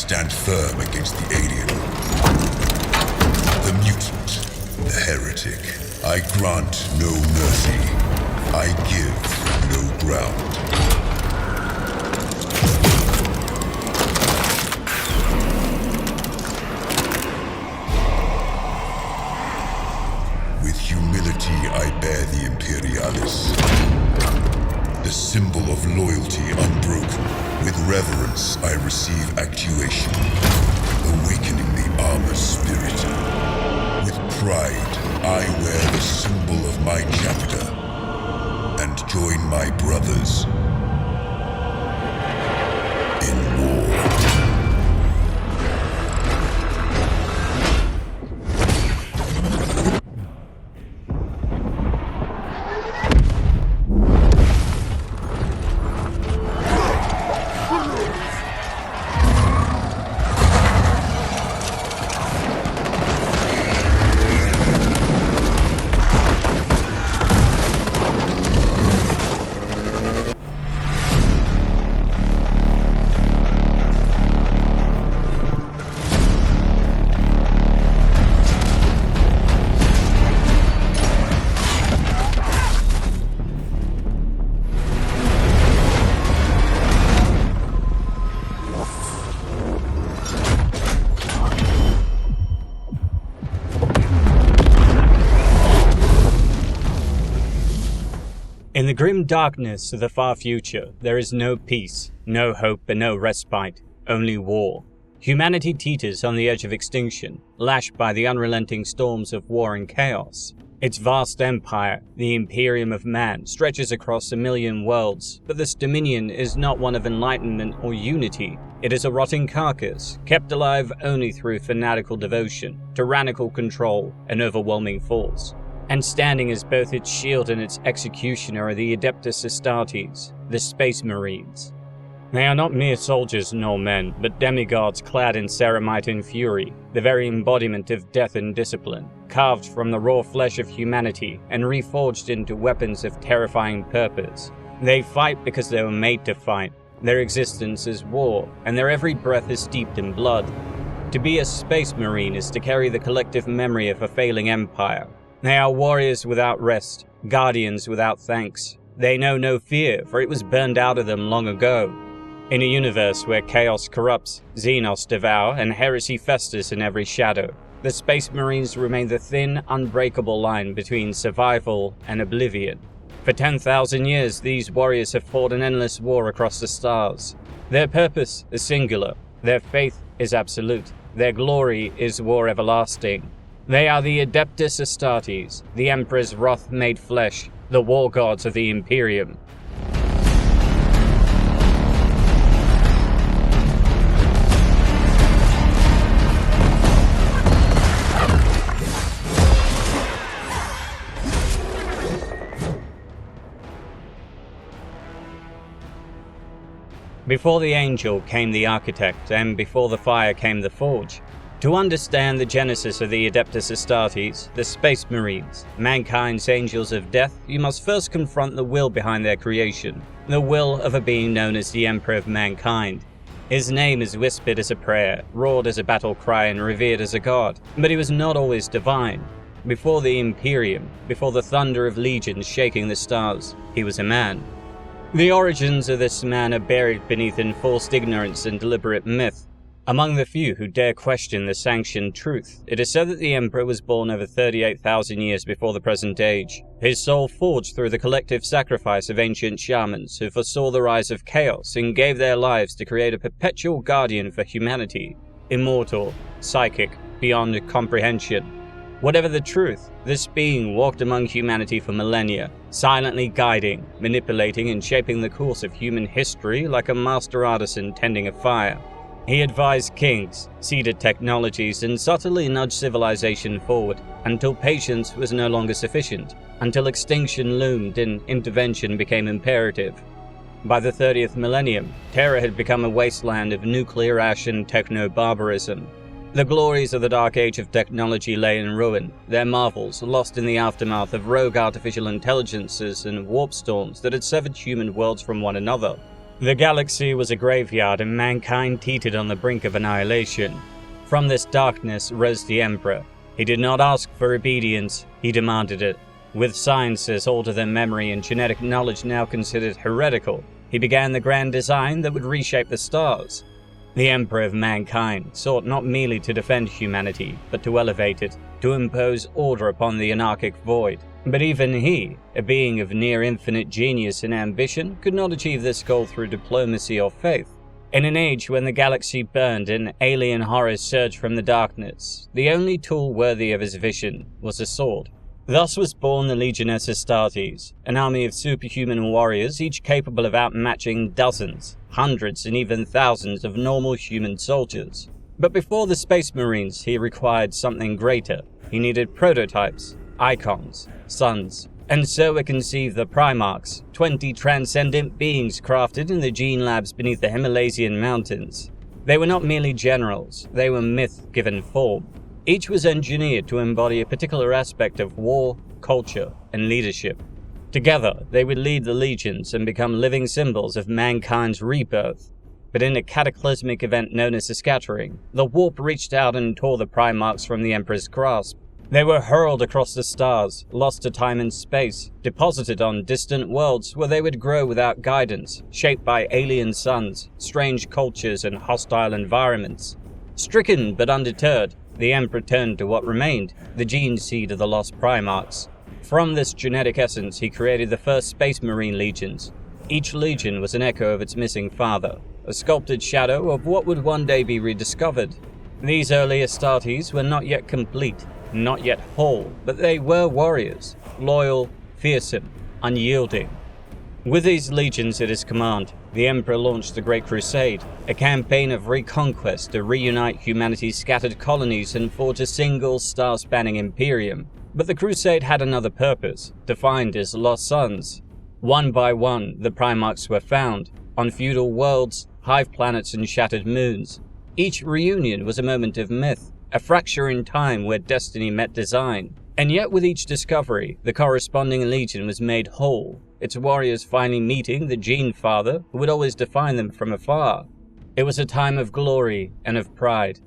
stand firm against the alien, the mutant, the heretic. I grant no mercy. I give no ground. With humility I bear the Imperialis, the symbol of loyalty unbroken. With reverence I receive actuation, awakening the armor spirit. With pride I wear the symbol of my chapter, and join my brothers in war. In the grim darkness of the far future, there is no peace, no hope, and no respite, only war. Humanity teeters on the edge of extinction, lashed by the unrelenting storms of war and chaos. Its vast empire, the Imperium of Man, stretches across 1,000,000 worlds, but this dominion is not one of enlightenment or unity. It is a rotting carcass, kept alive only through fanatical devotion, tyrannical control, and overwhelming force. And standing as both its shield and its executioner are the Adeptus Astartes, the Space Marines. They are not mere soldiers nor men, but demigods clad in ceramite and fury, the very embodiment of death and discipline, carved from the raw flesh of humanity and reforged into weapons of terrifying purpose. They fight because they were made to fight. Their existence is war, and their every breath is steeped in blood. To be a Space Marine is to carry the collective memory of a failing empire. They are warriors without rest, guardians without thanks. They know no fear, for it was burned out of them long ago. In a universe where chaos corrupts, Xenos devour, and heresy festers in every shadow, the Space Marines remain the thin, unbreakable line between survival and oblivion. For 10,000 years, these warriors have fought an endless war across the stars. Their purpose is singular, their faith is absolute, their glory is war everlasting. They are the Adeptus Astartes, the Emperor's wrath made flesh, the war gods of the Imperium. Before the angel came the architect, and before the fire came the forge. To understand the genesis of the Adeptus Astartes, the Space Marines, mankind's angels of death, you must first confront the will behind their creation, the will of a being known as the Emperor of Mankind. His name is whispered as a prayer, roared as a battle cry, and revered as a god, but he was not always divine. Before the Imperium, before the thunder of legions shaking the stars, he was a man. The origins of this man are buried beneath enforced ignorance and deliberate myth. Among the few who dare question the sanctioned truth, it is said that the Emperor was born over 38,000 years before the present age, his soul forged through the collective sacrifice of ancient shamans who foresaw the rise of chaos and gave their lives to create a perpetual guardian for humanity, immortal, psychic, beyond comprehension. Whatever the truth, this being walked among humanity for millennia, silently guiding, manipulating, and shaping the course of human history like a master artisan tending a fire. He advised kings, seeded technologies, and subtly nudged civilization forward until patience was no longer sufficient, until extinction loomed and intervention became imperative. By the 30th millennium, Terra had become a wasteland of nuclear ash and techno-barbarism. The glories of the dark age of technology lay in ruin, their marvels lost in the aftermath of rogue artificial intelligences and warp storms that had severed human worlds from one another. The galaxy was a graveyard and mankind teetered on the brink of annihilation. From this darkness rose the Emperor. He did not ask for obedience, he demanded it. With sciences older than memory and genetic knowledge now considered heretical, he began the grand design that would reshape the stars. The Emperor of mankind sought not merely to defend humanity, but to elevate it, to impose order upon the anarchic void. But even he, a being of near infinite genius and ambition, could not achieve this goal through diplomacy or faith. In an age when the galaxy burned and alien horrors surged from the darkness, the only tool worthy of his vision was a sword. Thus was born the Adeptus Astartes, an army of superhuman warriors each capable of outmatching dozens, hundreds and even thousands of normal human soldiers. But before the Space Marines, he required something greater. He needed prototypes, icons, sons, and so it conceived the Primarks, 20 transcendent beings crafted in the gene labs beneath the Himalayan mountains. They were not merely generals, they were myth given form. Each was engineered to embody a particular aspect of war, culture, and leadership. Together, they would lead the legions and become living symbols of mankind's rebirth. But in a cataclysmic event known as the Scattering, the warp reached out and tore the Primarks from the Emperor's grasp. They were hurled across the stars, lost to time and space, deposited on distant worlds where they would grow without guidance, shaped by alien suns, strange cultures, and hostile environments. Stricken but undeterred, the Emperor turned to what remained, the gene seed of the lost Primarks. From this genetic essence, he created the first Space Marine legions. Each legion was an echo of its missing father, a sculpted shadow of what would one day be rediscovered. These early Astartes were not yet complete, not yet whole, but they were warriors, loyal, fearsome, unyielding. With these legions at his command, the Emperor launched the Great Crusade, a campaign of reconquest to reunite humanity's scattered colonies and forge a single star-spanning Imperium. But the Crusade had another purpose, to find his lost sons. One by one, the Primarks were found, on feudal worlds, hive planets and shattered moons. Each reunion was a moment of myth, a fracture in time where destiny met design. And yet with each discovery, the corresponding legion was made whole, its warriors finally meeting the gene father who would always define them from afar. It was a time of glory and of pride.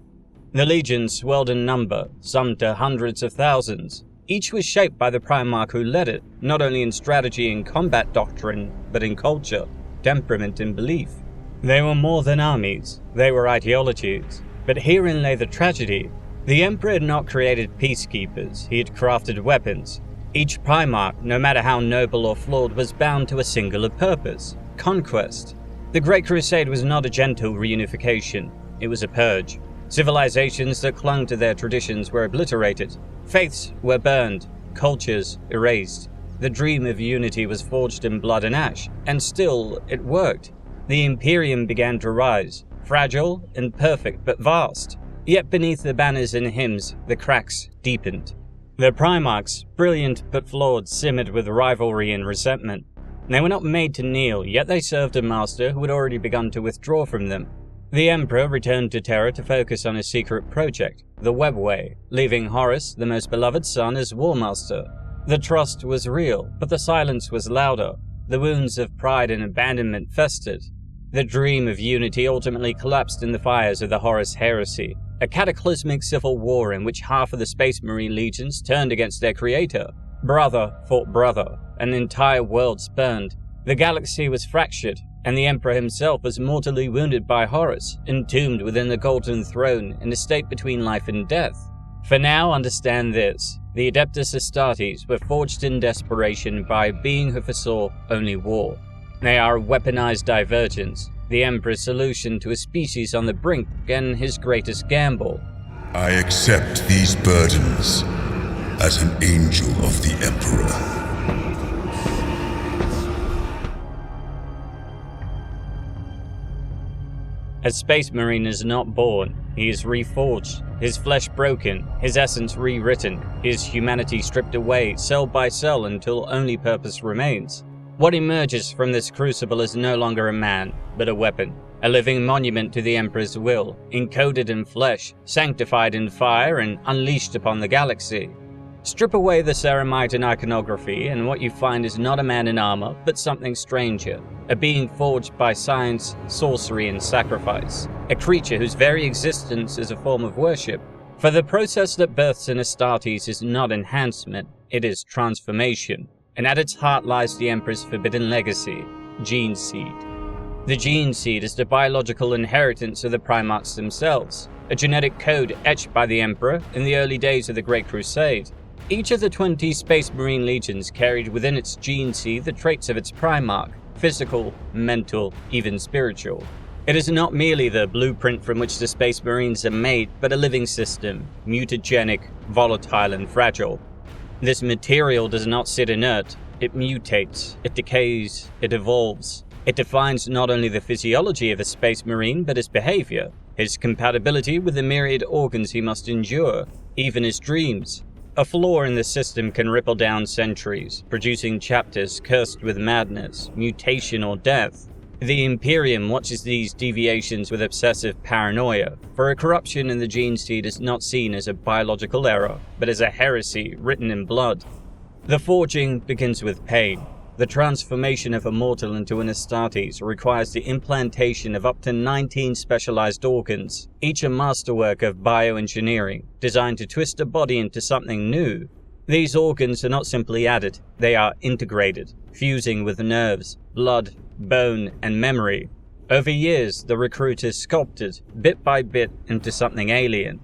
The legions swelled in number, some to hundreds of thousands. Each was shaped by the Primarch who led it, not only in strategy and combat doctrine, but in culture, temperament and belief. They were more than armies, they were ideologies. But herein lay the tragedy. The Emperor had not created peacekeepers, he had crafted weapons. Each Primarch, no matter how noble or flawed, was bound to a singular purpose: conquest. The Great Crusade was not a gentle reunification, it was a purge. Civilizations that clung to their traditions were obliterated, faiths were burned, cultures erased. The dream of unity was forged in blood and ash, and still it worked. The Imperium began to rise, fragile, imperfect, but vast. Yet beneath the banners and hymns, the cracks deepened. The Primarchs, brilliant but flawed, simmered with rivalry and resentment. They were not made to kneel, yet they served a master who had already begun to withdraw from them. The Emperor returned to Terra to focus on his secret project, the Webway, leaving Horus, the most beloved son, as Warmaster. The trust was real, but the silence was louder. The wounds of pride and abandonment festered. The dream of unity ultimately collapsed in the fires of the Horus Heresy, a cataclysmic civil war in which half of the Space Marine legions turned against their creator. Brother fought brother, and entire worlds burned. The galaxy was fractured, and the Emperor himself was mortally wounded by Horus, entombed within the Golden Throne in a state between life and death. For now, understand this. The Adeptus Astartes were forged in desperation by a being who foresaw only war. They are a weaponized divergence, the Emperor's solution to a species on the brink and his greatest gamble. I accept these burdens as an angel of the Emperor. A Space Marine is not born, he is reforged, his flesh broken, his essence rewritten, his humanity stripped away cell by cell until only purpose remains. What emerges from this crucible is no longer a man, but a weapon, a living monument to the Emperor's will, encoded in flesh, sanctified in fire, and unleashed upon the galaxy. Strip away the ceramite and iconography, and what you find is not a man in armor, but something stranger. A being forged by science, sorcery, and sacrifice. A creature whose very existence is a form of worship. For the process that births an Astartes is not enhancement, it is transformation. And at its heart lies the Emperor's forbidden legacy, Gene Seed. The Gene Seed is the biological inheritance of the Primarks themselves, a genetic code etched by the Emperor in the early days of the Great Crusade. Each of the 20 Space Marine legions carried within its Gene Seed the traits of its Primarch, physical, mental, even spiritual. It is not merely the blueprint from which the Space Marines are made, but a living system, mutagenic, volatile, and fragile. This material does not sit inert, it mutates, it decays, it evolves. It defines not only the physiology of a Space Marine, but his behavior, his compatibility with the myriad organs he must endure, even his dreams. A flaw in the system can ripple down centuries, producing chapters cursed with madness, mutation, or death. The Imperium watches these deviations with obsessive paranoia, for a corruption in the Gene Seed is not seen as a biological error, but as a heresy written in blood. The forging begins with pain. The transformation of a mortal into an Astartes requires the implantation of up to 19 specialized organs, each a masterwork of bioengineering, designed to twist a body into something new. These organs are not simply added, they are integrated, fusing with nerves, blood, bone, and memory. Over years, the recruit is sculpted, bit by bit, into something alien.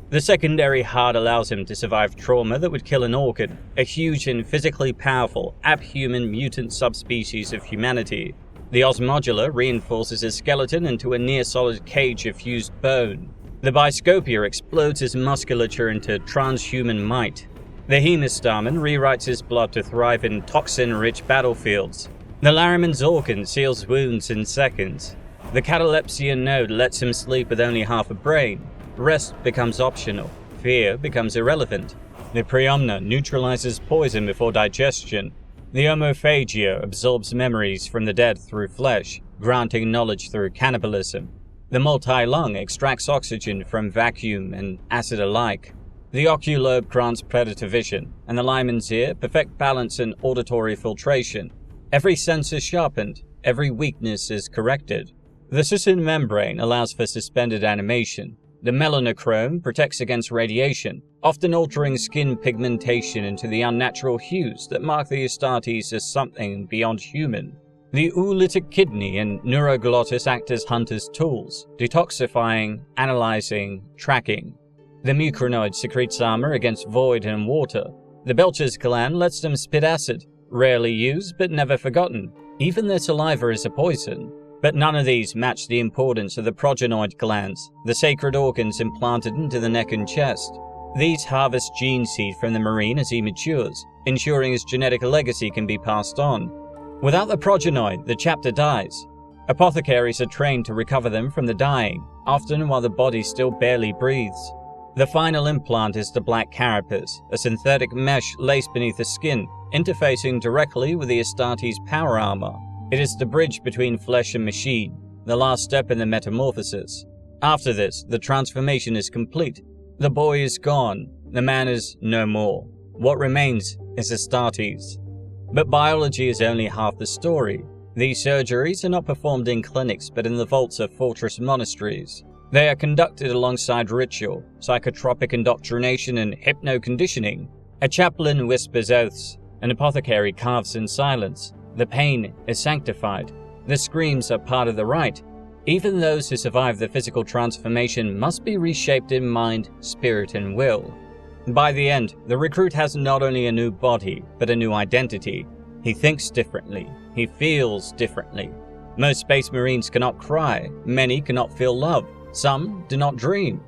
The secondary heart allows him to survive trauma that would kill an organ, a huge and physically powerful, abhuman mutant subspecies of humanity. The osmodular reinforces his skeleton into a near-solid cage of fused bone. The biscopia explodes his musculature into transhuman might. The hemistamen rewrites his blood to thrive in toxin-rich battlefields. The Laraman's organ seals wounds in seconds. The catalepsia node lets him sleep with only half a brain. Rest becomes optional. Fear becomes irrelevant. The Priamna neutralizes poison before digestion. The homophagia absorbs memories from the dead through flesh, granting knowledge through cannibalism. The multi-lung extracts oxygen from vacuum and acid alike. The oculobe grants predator vision, and the liman's ear perfect balance and auditory filtration. Every sense is sharpened, every weakness is corrected. The cystin membrane allows for suspended animation. The melanochrome protects against radiation, often altering skin pigmentation into the unnatural hues that mark the Astartes as something beyond human. The oolytic kidney and neuroglottis act as hunters' tools, detoxifying, analyzing, tracking. The mucranoid secretes armor against void and water. The Belcher's gland lets them spit acid, rarely used but never forgotten. Even their saliva is a poison. But none of these match the importance of the progenoid glands, the sacred organs implanted into the neck and chest. These harvest gene seed from the Marine as he matures, ensuring his genetic legacy can be passed on. Without the progenoid, the chapter dies. Apothecaries are trained to recover them from the dying, often while the body still barely breathes. The final implant is the black carapace, a synthetic mesh laced beneath the skin, interfacing directly with the Astartes' power armor. It is the bridge between flesh and machine, the last step in the metamorphosis. After this, the transformation is complete. The boy is gone, the man is no more. What remains is Astartes. But biology is only half the story. These surgeries are not performed in clinics, but in the vaults of fortress monasteries. They are conducted alongside ritual, psychotropic indoctrination, and hypno-conditioning. A chaplain whispers oaths, an apothecary carves in silence. The pain is sanctified. The screams are part of the rite. Even those who survive the physical transformation must be reshaped in mind, spirit, and will. By the end, the recruit has not only a new body, but a new identity. He thinks differently. He feels differently. Most Space Marines cannot cry. Many cannot feel love. Some do not dream.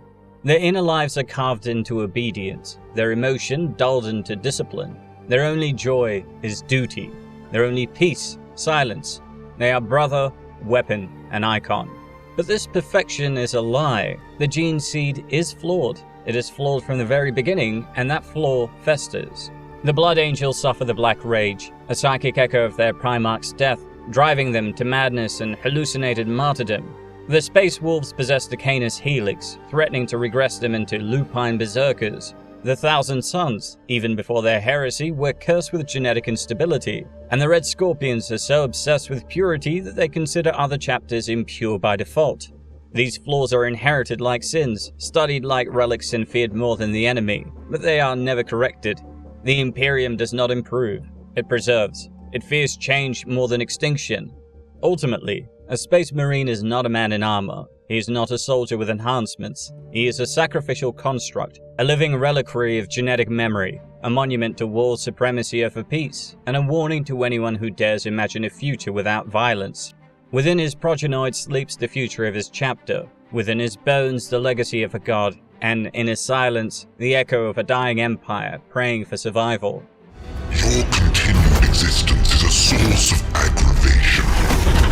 Their inner lives are carved into obedience. Their emotion dulled into discipline. Their only joy is duty. Their only peace, silence. They are brother, weapon, and icon. But this perfection is a lie. The gene seed is flawed. It is flawed from the very beginning, and that flaw festers. The Blood Angels suffer the Black Rage, a psychic echo of their Primarch's death, driving them to madness and hallucinated martyrdom. The Space Wolves possess the Canis Helix, threatening to regress them into lupine berserkers. The Thousand Sons, even before their heresy, were cursed with genetic instability, and the Red Scorpions are so obsessed with purity that they consider other chapters impure by default. These flaws are inherited like sins, studied like relics and feared more than the enemy, but they are never corrected. The Imperium does not improve, it preserves. It fears change more than extinction. Ultimately, a Space Marine is not a man in armor. He is not a soldier with enhancements. He is a sacrificial construct, a living reliquary of genetic memory, a monument to world supremacy over peace, and a warning to anyone who dares imagine a future without violence. Within his progenoid sleeps the future of his chapter, within his bones the legacy of a god, and in his silence the echo of a dying empire praying for survival. Your continued existence is a source of aggravation.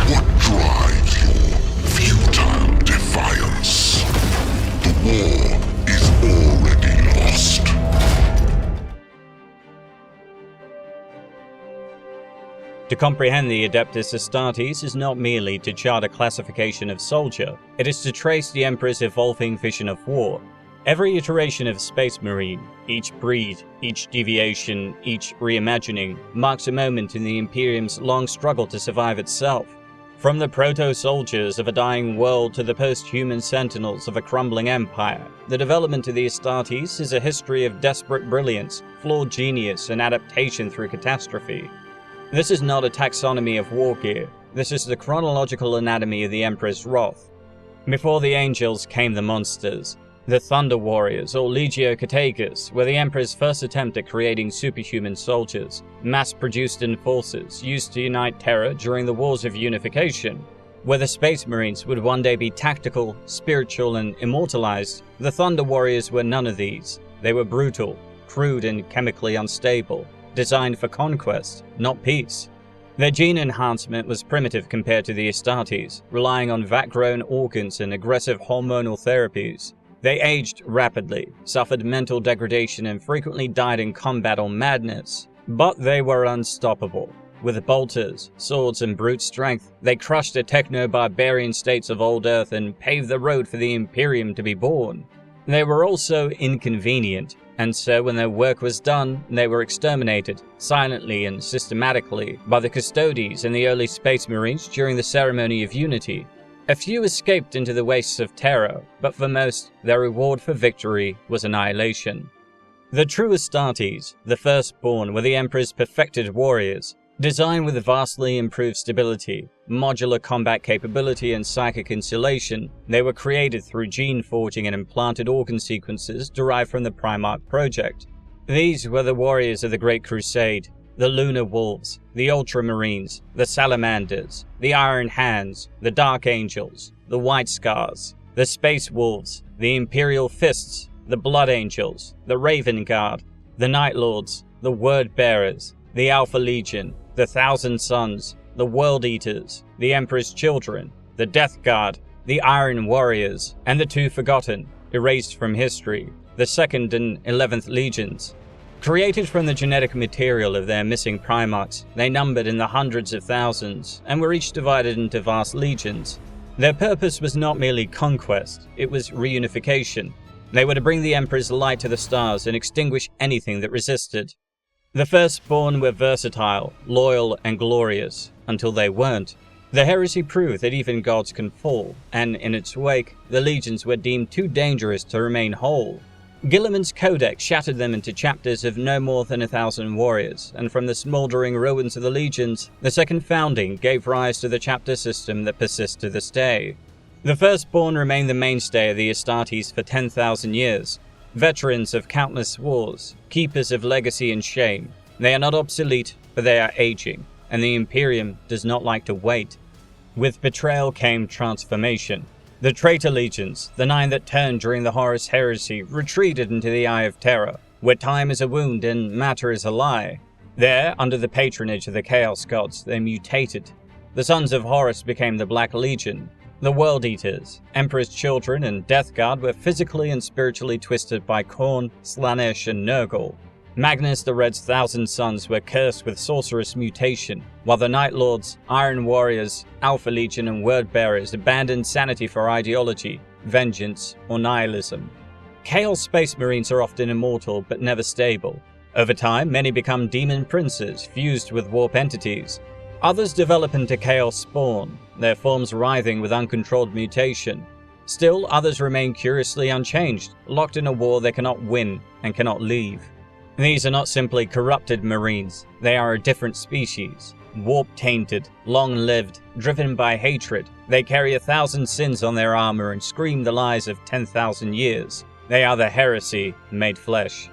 What drives your futile defiance? The war is already lost. To comprehend the Adeptus Astartes is not merely to chart a classification of soldier, it is to trace the Emperor's evolving vision of war. Every iteration of Space Marine, each breed, each deviation, each reimagining, marks a moment in the Imperium's long struggle to survive itself. From the proto-soldiers of a dying world to the post-human sentinels of a crumbling empire, the development of the Astartes is a history of desperate brilliance, flawed genius, and adaptation through catastrophe. This is not a taxonomy of war gear, this is the chronological anatomy of the Emperor's wrath. Before the angels came the monsters. The Thunder Warriors, or Legio Catagus, were the Emperor's first attempt at creating superhuman soldiers, mass-produced enforcers used to unite Terra during the Wars of Unification. Where the Space Marines would one day be tactical, spiritual, and immortalized, the Thunder Warriors were none of these. They were brutal, crude, and chemically unstable, designed for conquest, not peace. Their gene enhancement was primitive compared to the Astartes, relying on vat-grown organs and aggressive hormonal therapies. They aged rapidly, suffered mental degradation, and frequently died in combat or madness. But they were unstoppable. With bolters, swords, and brute strength, they crushed the techno-barbarian states of old Earth and paved the road for the Imperium to be born. They were also inconvenient, and so when their work was done, they were exterminated, silently and systematically, by the Custodes and the early Space Marines during the Ceremony of Unity. A few escaped into the wastes of Terra, but for most, their reward for victory was annihilation. The true Astartes, the firstborn, were the Emperor's perfected warriors. Designed with vastly improved stability, modular combat capability, and psychic insulation, they were created through gene forging and implanted organ sequences derived from the Primark project. These were the warriors of the Great Crusade, the Lunar Wolves, the Ultramarines, the Salamanders, the Iron Hands, the Dark Angels, the White Scars, the Space Wolves, the Imperial Fists, the Blood Angels, the Raven Guard, the Night Lords, the Word Bearers, the Alpha Legion, the Thousand Sons, the World Eaters, the Emperor's Children, the Death Guard, the Iron Warriors, and the two forgotten, erased from history, the 2nd and 11th Legions. Created from the genetic material of their missing Primarks, they numbered in the hundreds of thousands, and were each divided into vast legions. Their purpose was not merely conquest, it was reunification. They were to bring the Emperor's light to the stars and extinguish anything that resisted. The firstborn were versatile, loyal, and glorious, until they weren't. The Heresy proved that even gods can fall, and in its wake, the legions were deemed too dangerous to remain whole. Gilliman's Codex shattered them into chapters of no more than 1,000 warriors, and from the smouldering ruins of the legions, the second founding gave rise to the chapter system that persists to this day. The firstborn remained the mainstay of the Astartes for 10,000 years. Veterans of countless wars, keepers of legacy and shame. They are not obsolete, but they are aging, and the Imperium does not like to wait. With betrayal came transformation. The traitor legions, the 9 that turned during the Horus Heresy, retreated into the Eye of Terror, where time is a wound and matter is a lie. There, under the patronage of the Chaos Gods, they mutated. The Sons of Horus became the Black Legion. The World Eaters, Emperor's Children, and Death Guard were physically and spiritually twisted by Khorne, Slaanesh, and Nurgle. Magnus the Red's 1,000 Sons were cursed with sorcerous mutation, while the Night Lords, Iron Warriors, Alpha Legion, and Word Bearers abandoned sanity for ideology, vengeance, or nihilism. Chaos Space Marines are often immortal but never stable. Over time, many become demon princes fused with warp entities. Others develop into Chaos Spawn, their forms writhing with uncontrolled mutation. Still, others remain curiously unchanged, locked in a war they cannot win and cannot leave. These are not simply corrupted Marines, they are a different species. Warp-tainted, long-lived, driven by hatred, they carry 1,000 sins on their armor and scream the lies of 10,000 years. They are the Heresy made flesh.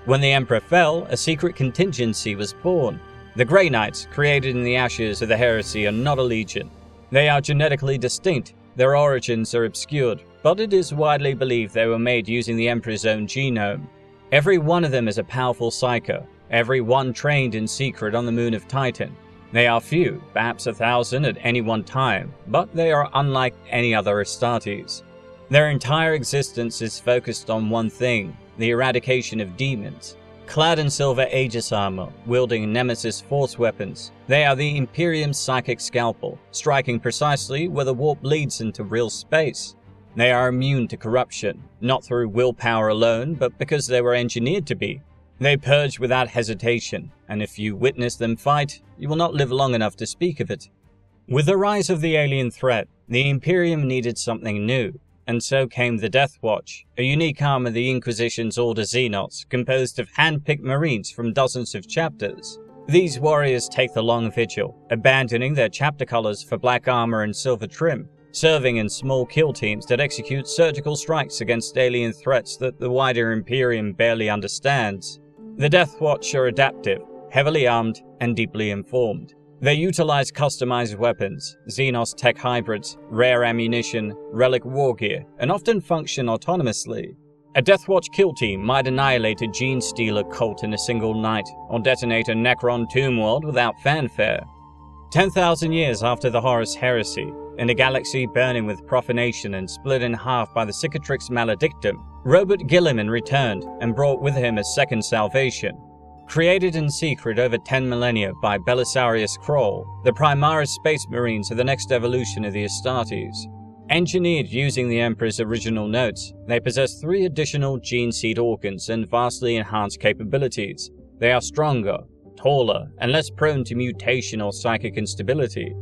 When the Emperor fell, a secret contingency was born. The Grey Knights, created in the ashes of the Heresy, are not a legion. They are genetically distinct, their origins are obscured, but it is widely believed they were made using the Emperor's own genome. Every one of them is a powerful psycho, every one trained in secret on the moon of Titan. They are few, perhaps 1,000 at any one time, but they are unlike any other Astartes. Their entire existence is focused on one thing, the eradication of demons. Clad in silver Aegis armor, wielding Nemesis force weapons, they are the Imperium's psychic scalpel, striking precisely where the warp leads into real space. They are immune to corruption, not through willpower alone, but because they were engineered to be. They purge without hesitation, and if you witness them fight, you will not live long enough to speak of it. With the rise of the alien threat, the Imperium needed something new, and so came the Death Watch, a unique arm of the Inquisition's Order Xenos, composed of hand-picked Marines from dozens of chapters. These warriors take the long vigil, abandoning their chapter colors for black armor and silver trim, serving in small kill teams that execute surgical strikes against alien threats that the wider Imperium barely understands. The Death Watch are adaptive, heavily armed, and deeply informed. They utilize customized weapons, Xenos tech hybrids, rare ammunition, relic war gear, and often function autonomously. A Death Watch kill team might annihilate a Gene Stealer cult in a single night, or detonate a Necron tomb world without fanfare. 10,000 years after the Horus Heresy, in a galaxy burning with profanation and split in half by the Cicatrix Maledictum, Robert Guilliman returned and brought with him a second salvation. Created in secret over 10 millennia by Belisarius Kroll, the Primarks Space Marines are the next evolution of the Astartes. Engineered using the Emperor's original notes, they possess 3 additional gene seed organs and vastly enhanced capabilities. They are stronger, taller, and less prone to mutation or psychic instability.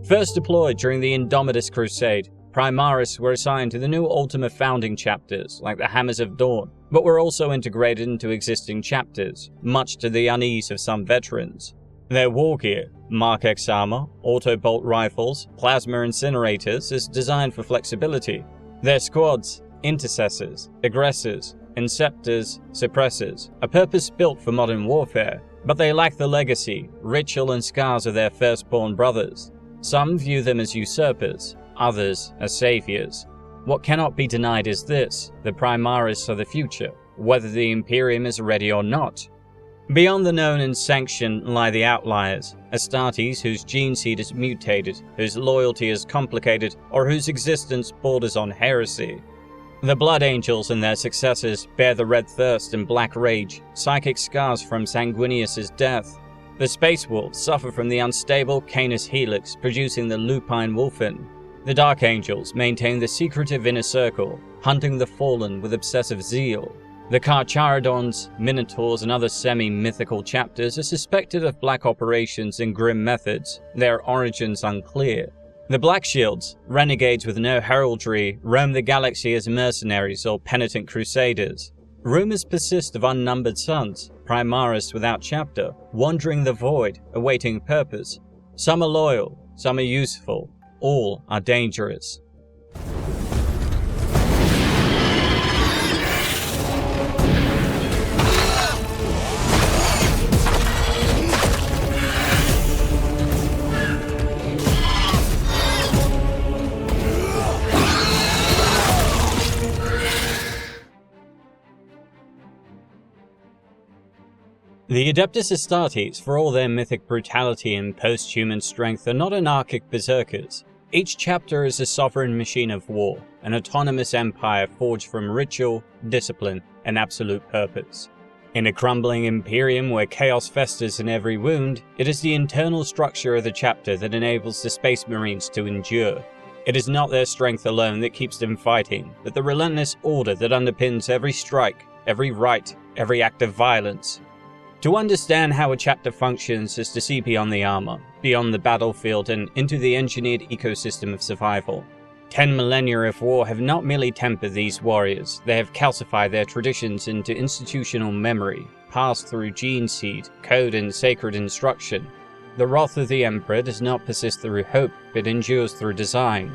First deployed during the Indomitus Crusade, Primarks were assigned to the new Ultima founding chapters, like the Hammers of Dawn, but were also integrated into existing chapters, much to the unease of some veterans. Their war gear, Mark X armor, auto-bolt rifles, plasma incinerators, is designed for flexibility. Their squads, intercessors, aggressors, inceptors, suppressors, are purpose-built for modern warfare, but they lack the legacy, ritual and scars of their firstborn brothers. Some view them as usurpers, others as saviors. What cannot be denied is this: the Primarks are the future, whether the Imperium is ready or not. Beyond the known and sanctioned lie the outliers, Astartes whose gene seed is mutated, whose loyalty is complicated, or whose existence borders on heresy. The Blood Angels and their successors bear the Red Thirst and Black Rage, psychic scars from Sanguinius's death. The Space Wolves suffer from the unstable Canis Helix, producing the Lupine Wolfen. The Dark Angels maintain the secretive Inner Circle, hunting the fallen with obsessive zeal. The Carcharodons, Minotaurs, and other semi-mythical chapters are suspected of black operations and grim methods, their origins unclear. The Black Shields, renegades with no heraldry, roam the galaxy as mercenaries or penitent crusaders. Rumors persist of unnumbered sons, Primarks without chapter, wandering the void, awaiting purpose. Some are loyal, some are useful, all are dangerous. The Adeptus Astartes, for all their mythic brutality and post-human strength, are not anarchic berserkers. Each chapter is a sovereign machine of war, an autonomous empire forged from ritual, discipline, and absolute purpose. In a crumbling Imperium where chaos festers in every wound, it is the internal structure of the chapter that enables the Space Marines to endure. It is not their strength alone that keeps them fighting, but the relentless order that underpins every strike, every rite, every act of violence. To understand how a chapter functions is to see beyond the armor, beyond the battlefield, and into the engineered ecosystem of survival. 10 millennia of war have not merely tempered these warriors, they have calcified their traditions into institutional memory, passed through gene seed, code, and sacred instruction. The wrath of the Emperor does not persist through hope, but endures through design.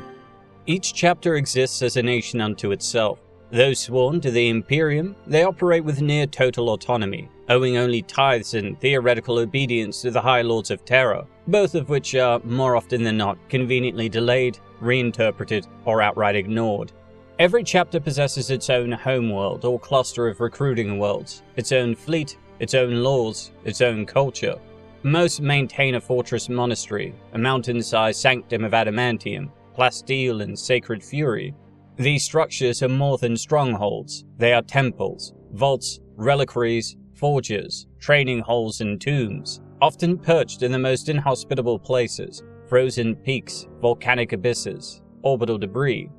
Each chapter exists as a nation unto itself. Though sworn to the Imperium, they operate with near total autonomy, owing only tithes and theoretical obedience to the High Lords of Terror, both of which are, more often than not, conveniently delayed, reinterpreted, or outright ignored. Every chapter possesses its own homeworld or cluster of recruiting worlds, its own fleet, its own laws, its own culture. Most maintain a fortress monastery, a mountain-sized sanctum of adamantium, plasteel, and sacred fury. These structures are more than strongholds. They are temples, vaults, reliquaries, forges, training halls, and tombs, often perched in the most inhospitable places, frozen peaks, volcanic abysses, orbital debris.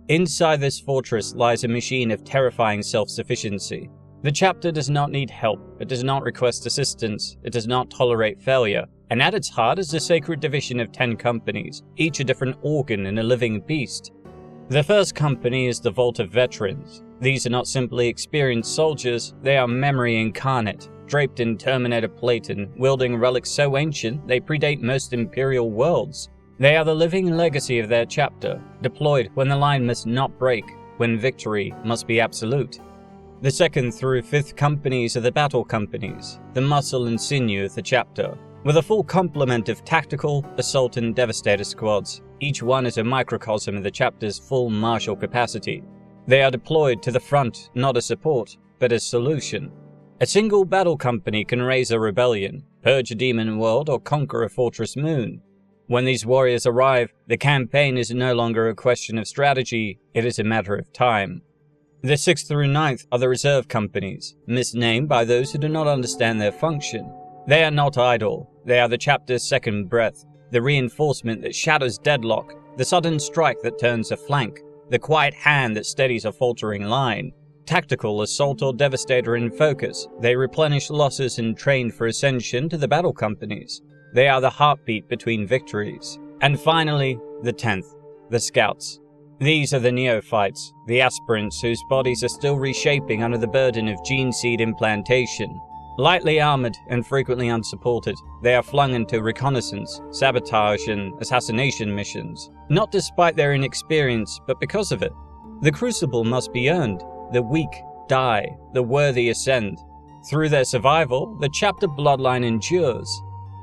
Inside this fortress lies a machine of terrifying self-sufficiency. The chapter does not need help, it does not request assistance, it does not tolerate failure, and at its heart is a sacred division of 10 companies, each a different organ in a living beast. The first company is the Vault of Veterans. These are not simply experienced soldiers, they are memory incarnate, draped in Terminator plate and wielding relics so ancient they predate most Imperial worlds. They are the living legacy of their chapter, deployed when the line must not break, when victory must be absolute. The 2nd through 5th companies are the battle companies, the muscle and sinew of the chapter, with a full complement of tactical, assault, and devastator squads. Each one is a microcosm of the chapter's full martial capacity. They are deployed to the front not as support, but as solution. A single battle company can raise a rebellion, purge a demon world, or conquer a fortress moon. When these warriors arrive, the campaign is no longer a question of strategy, it is a matter of time. The 6th through 9th are the reserve companies, misnamed by those who do not understand their function. They are not idle, they are the chapter's second breath, the reinforcement that shatters deadlock, the sudden strike that turns a flank, the quiet hand that steadies a faltering line. Tactical, assault, or devastator in focus, they replenish losses and train for ascension to the battle companies. They are the heartbeat between victories. And finally, the 10th, the scouts. These are the neophytes, the aspirants whose bodies are still reshaping under the burden of gene seed implantation. Lightly armored and frequently unsupported, they are flung into reconnaissance, sabotage, and assassination missions, not despite their inexperience, but because of it. The crucible must be earned, the weak die, the worthy ascend. Through their survival, the chapter bloodline endures.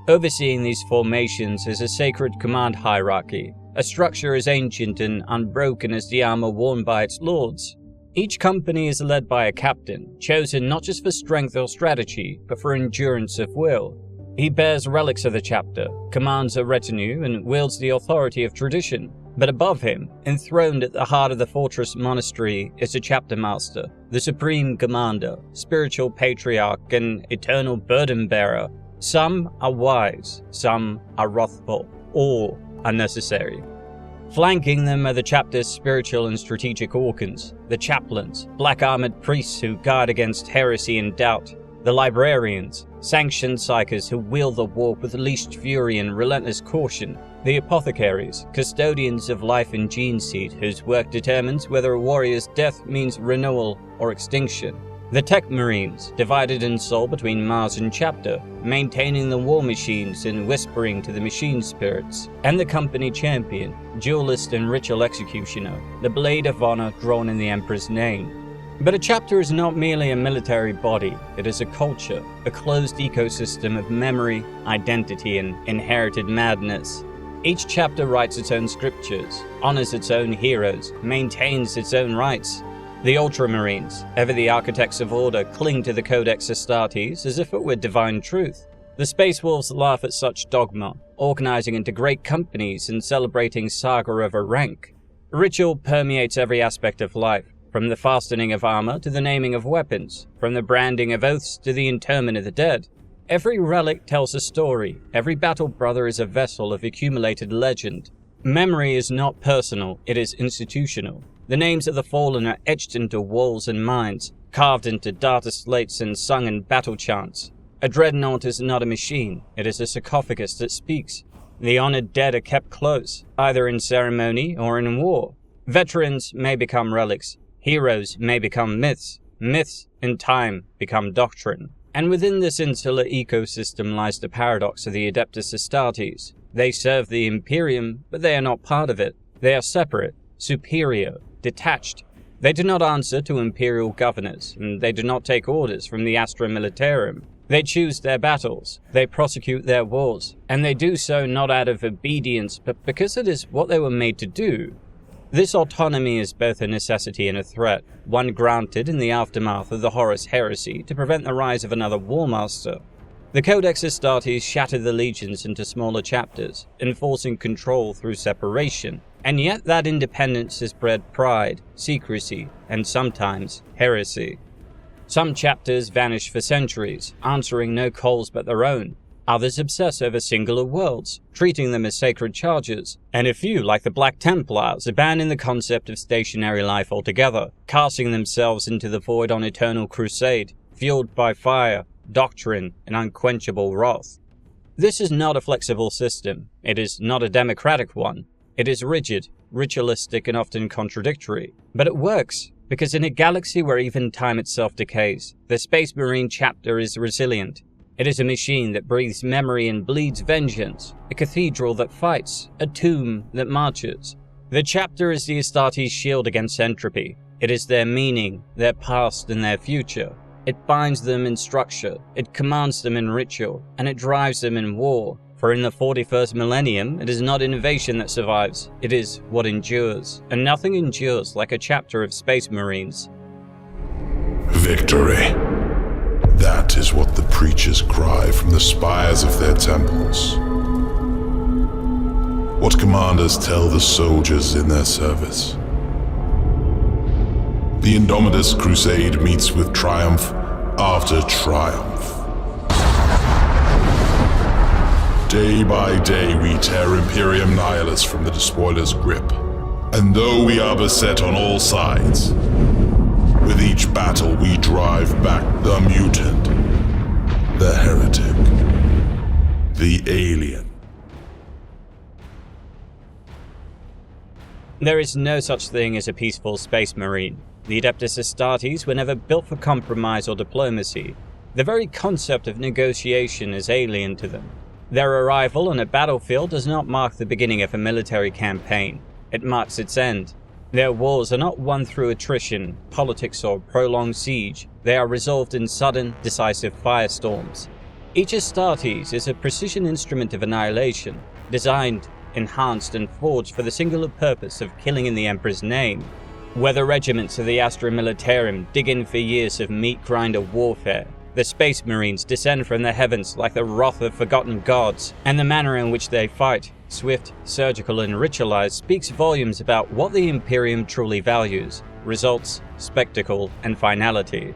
Overseeing these formations is a sacred command hierarchy, a structure as ancient and unbroken as the armor worn by its lords. Each company is led by a captain, chosen not just for strength or strategy, but for endurance of will. He bears relics of the chapter, commands a retinue, and wields the authority of tradition. But above him, enthroned at the heart of the fortress monastery, is a chapter master, the supreme commander, spiritual patriarch, and eternal burden bearer. Some are wise, some are wrathful, all are necessary. Flanking them are the chapter's spiritual and strategic organs, the chaplains, black-armored priests who guard against heresy and doubt, the librarians, sanctioned psychers who wield the warp with leashed fury and relentless caution, the apothecaries, custodians of life and gene seed whose work determines whether a warrior's death means renewal or extinction, the tech marines, divided in soul between Mars and chapter, maintaining the war machines and whispering to the machine spirits, and the company champion, duelist and ritual executioner, the blade of honor drawn in the Emperor's name. But a chapter is not merely a military body, it is a culture, a closed ecosystem of memory, identity, and inherited madness. Each chapter writes its own scriptures, honors its own heroes, maintains its own rights. The Ultramarines, ever the architects of order, cling to the Codex Astartes as if it were divine truth. The Space Wolves laugh at such dogma, organizing into great companies and celebrating saga over rank. Ritual permeates every aspect of life, from the fastening of armor to the naming of weapons, from the branding of oaths to the interment of the dead. Every relic tells a story, every battle brother is a vessel of accumulated legend. Memory is not personal, it is institutional. The names of the fallen are etched into walls and minds, carved into data slates and sung in battle chants. A dreadnought is not a machine, it is a sarcophagus that speaks. The honored dead are kept close, either in ceremony or in war. Veterans may become relics, heroes may become myths, myths in time become doctrine. And within this insular ecosystem lies the paradox of the Adeptus Astartes. They serve the Imperium, but they are not part of it. They are separate, superior, detached. They do not answer to imperial governors, and they do not take orders from the Astra Militarum. They choose their battles, they prosecute their wars, and they do so not out of obedience, but because it is what they were made to do. This autonomy is both a necessity and a threat, one granted in the aftermath of the Horus Heresy to prevent the rise of another Warmaster. The Codex Astartes shattered the legions into smaller chapters, enforcing control through separation, and yet that independence has bred pride, secrecy, and sometimes heresy. Some chapters vanish for centuries, answering no calls but their own. Others obsess over singular worlds, treating them as sacred charges, and a few, like the Black Templars, abandon the concept of stationary life altogether, casting themselves into the void on eternal crusade, fueled by fire, doctrine, and unquenchable wrath. This is not a flexible system. It is not a democratic one. It is rigid, ritualistic, and often contradictory. But it works, because in a galaxy where even time itself decays, the Space Marine chapter is resilient. It is a machine that breathes memory and bleeds vengeance, a cathedral that fights, a tomb that marches. The chapter is the Astartes' shield against entropy. It is their meaning, their past, and their future. It binds them in structure, it commands them in ritual, and it drives them in war. For in the 41st millennium, it is not innovation that survives, it is what endures. And nothing endures like a chapter of Space Marines. Victory. That is what the preachers cry from the spires of their temples. What commanders tell the soldiers in their service. The Indomitus Crusade meets with triumph after triumph. Day by day we tear Imperium Nihilus from the despoiler's grip. And though we are beset on all sides, with each battle we drive back the mutant, the heretic, the alien. There is no such thing as a peaceful Space Marine. The Adeptus Astartes were never built for compromise or diplomacy. The very concept of negotiation is alien to them. Their arrival on a battlefield does not mark the beginning of a military campaign. It marks its end. Their wars are not won through attrition, politics, or prolonged siege. They are resolved in sudden, decisive firestorms. Each Astartes is a precision instrument of annihilation, designed, enhanced, and forged for the singular purpose of killing in the Emperor's name. Whether regiments of the Astra Militarum dig in for years of meat-grinder warfare, the Space Marines descend from the heavens like the wrath of forgotten gods, and the manner in which they fight, swift, surgical, and ritualized, speaks volumes about what the Imperium truly values: results, spectacle, and finality.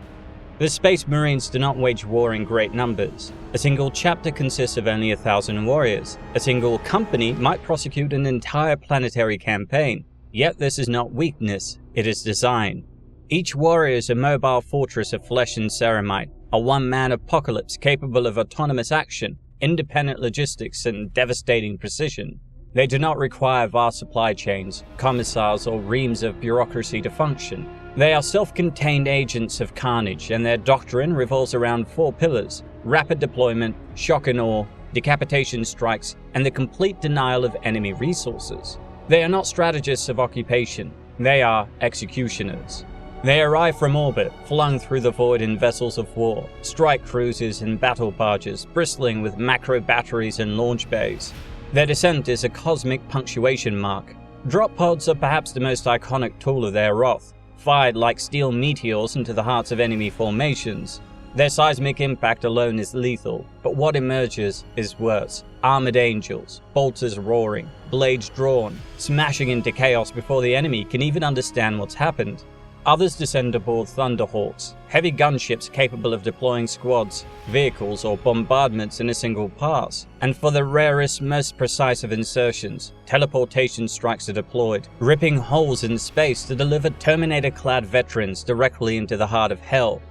The Space Marines do not wage war in great numbers. A single chapter consists of only 1,000 warriors. A single company might prosecute an entire planetary campaign. Yet this is not weakness, it is design. Each warrior is a mobile fortress of flesh and ceramite, a one-man apocalypse capable of autonomous action, independent logistics, and devastating precision. They do not require vast supply chains, commissars, or reams of bureaucracy to function. They are self-contained agents of carnage, and their doctrine revolves around 4 pillars: rapid deployment, shock and awe, decapitation strikes, and the complete denial of enemy resources. They are not strategists of occupation, they are executioners. They arrive from orbit, flung through the void in vessels of war, strike cruisers and battle barges, bristling with macro batteries and launch bays. Their descent is a cosmic punctuation mark. Drop pods are perhaps the most iconic tool of their wrath, fired like steel meteors into the hearts of enemy formations. Their seismic impact alone is lethal, but what emerges is worse. Armored angels, bolters roaring, blades drawn, smashing into chaos before the enemy can even understand what's happened. Others descend aboard Thunderhawks, heavy gunships capable of deploying squads, vehicles, or bombardments in a single pass. And for the rarest, most precise of insertions, teleportation strikes are deployed, ripping holes in space to deliver Terminator-clad veterans directly into the heart of hell.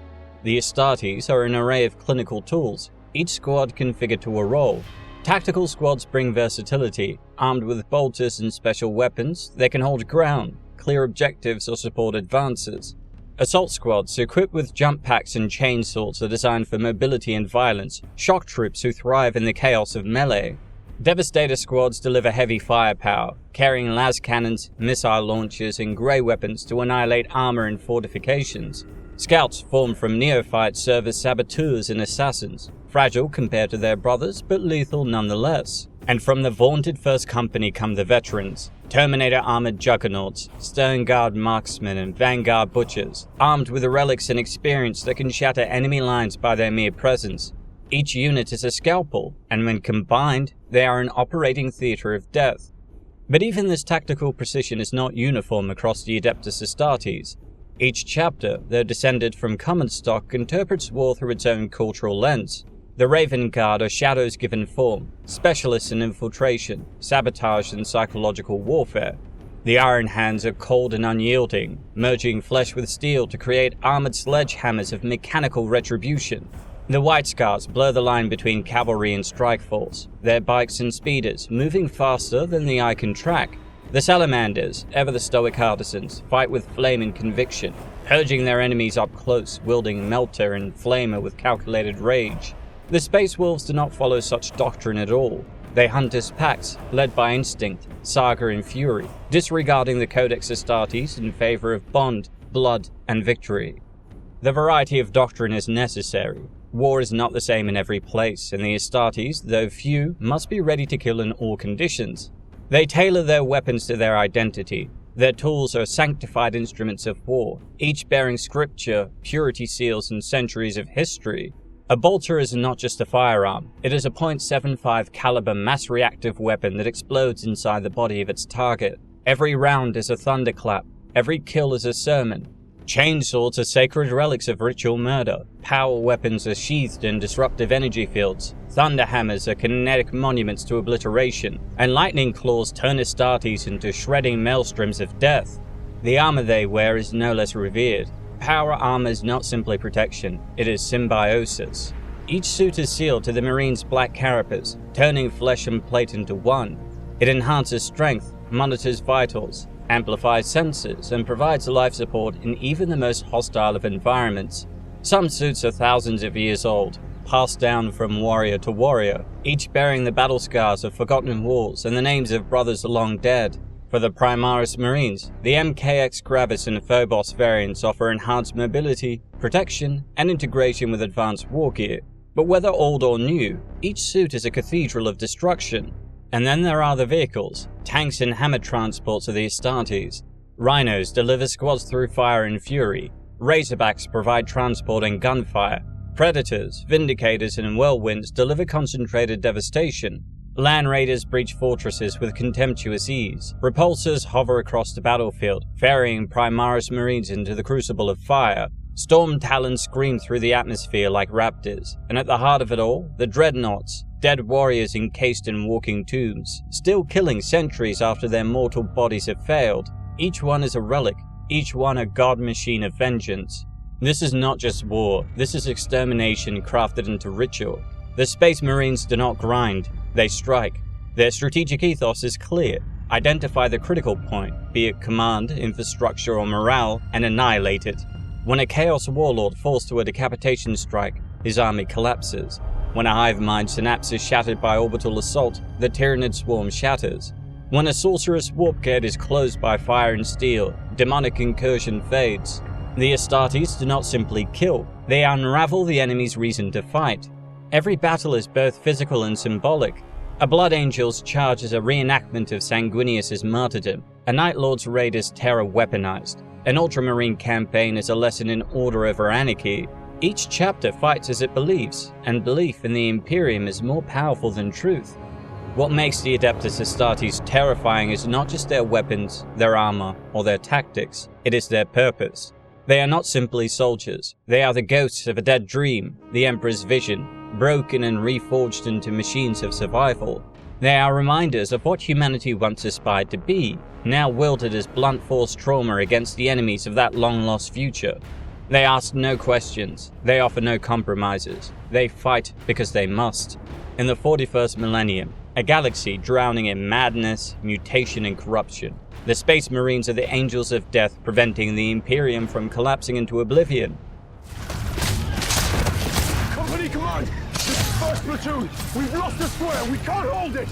The Astartes are an array of clinical tools, each squad configured to a role. Tactical squads bring versatility. Armed with bolters and special weapons, they can hold ground, clear objectives, or support advances. Assault squads, equipped with jump packs and chainsaws, are designed for mobility and violence. Shock troops who thrive in the chaos of melee. Devastator squads deliver heavy firepower, carrying las cannons, missile launchers, and grey weapons to annihilate armor and fortifications. Scouts formed from neophytes serve as saboteurs and assassins, fragile compared to their brothers, but lethal nonetheless. And from the vaunted First Company come the veterans, Terminator-armored juggernauts, Stern-Guard marksmen, and Vanguard butchers, armed with relics and experience that can shatter enemy lines by their mere presence. Each unit is a scalpel, and when combined, they are an operating theater of death. But even this tactical precision is not uniform across the Adeptus Astartes. Each chapter, though descended from common stock, interprets war through its own cultural lens. The Raven Guard are shadows given form, specialists in infiltration, sabotage, and psychological warfare. The Iron Hands are cold and unyielding, merging flesh with steel to create armored sledgehammers of mechanical retribution. The White Scars blur the line between cavalry and strike force, their bikes and speeders moving faster than the eye can track. The Salamanders, ever the stoic artisans, fight with flame and conviction, purging their enemies up close, wielding Melter and Flamer with calculated rage. The Space Wolves do not follow such doctrine at all. They hunt as packs, led by instinct, saga and fury, disregarding the Codex Astartes in favor of bond, blood, and victory. The variety of doctrine is necessary. War is not the same in every place, and the Astartes, though few, must be ready to kill in all conditions. They tailor their weapons to their identity. Their tools are sanctified instruments of war, each bearing scripture, purity seals, and centuries of history. A bolter is not just a firearm. It is a .75 caliber mass reactive weapon that explodes inside the body of its target. Every round is a thunderclap. Every kill is a sermon. Chainswords are sacred relics of ritual murder. Power weapons are sheathed in disruptive energy fields. Thunderhammers are kinetic monuments to obliteration, and lightning claws turn Astartes into shredding maelstroms of death. The armor they wear is no less revered. Power armor is not simply protection, it is symbiosis. Each suit is sealed to the Marine's black carapace, turning flesh and plate into one. It enhances strength, monitors vitals, amplifies senses, and provides life support in even the most hostile of environments. Some suits are thousands of years old, passed down from warrior to warrior, each bearing the battle scars of forgotten wars and the names of brothers long dead. For the Primarks Marines, the MKX Gravis and Phobos variants offer enhanced mobility, protection, and integration with advanced war gear. But whether old or new, each suit is a cathedral of destruction. And then there are the vehicles, tanks and hammer transports of the Astartes. Rhinos deliver squads through fire and fury. Razorbacks provide transport and gunfire. Predators, Vindicators, and Whirlwinds deliver concentrated devastation. Land Raiders breach fortresses with contemptuous ease. Repulsors hover across the battlefield, ferrying Primaris Marines into the crucible of fire. Storm Talons scream through the atmosphere like raptors. And at the heart of it all, the Dreadnoughts, dead warriors encased in walking tombs, still killing centuries after their mortal bodies have failed. Each one is a relic, each one a god machine of vengeance. This is not just war, this is extermination crafted into ritual. The Space Marines do not grind, they strike. Their strategic ethos is clear. Identify the critical point, be it command, infrastructure, or morale, and annihilate it. When a Chaos Warlord falls to a decapitation strike, his army collapses. When a hive mind synapse is shattered by orbital assault, the Tyranid swarm shatters. When a sorceress warp gate is closed by fire and steel, demonic incursion fades. The Astartes do not simply kill, they unravel the enemy's reason to fight. Every battle is both physical and symbolic. A Blood Angel's charge is a reenactment of Sanguinius' martyrdom. A Night Lord's raid is terror weaponized. An Ultramarine campaign is a lesson in order over anarchy. Each chapter fights as it believes, and belief in the Imperium is more powerful than truth. What makes the Adeptus Astartes terrifying is not just their weapons, their armor, or their tactics, it is their purpose. They are not simply soldiers. They are the ghosts of a dead dream, the Emperor's vision, broken and reforged into machines of survival. They are reminders of what humanity once aspired to be, now wielded as blunt force trauma against the enemies of that long-lost future. They ask no questions. They offer no compromises. They fight because they must. In the 41st millennium, a galaxy drowning in madness, mutation, and corruption, the Space Marines are the angels of death preventing the Imperium from collapsing into oblivion. Company command! This is first platoon! We've lost the square! We can't hold it!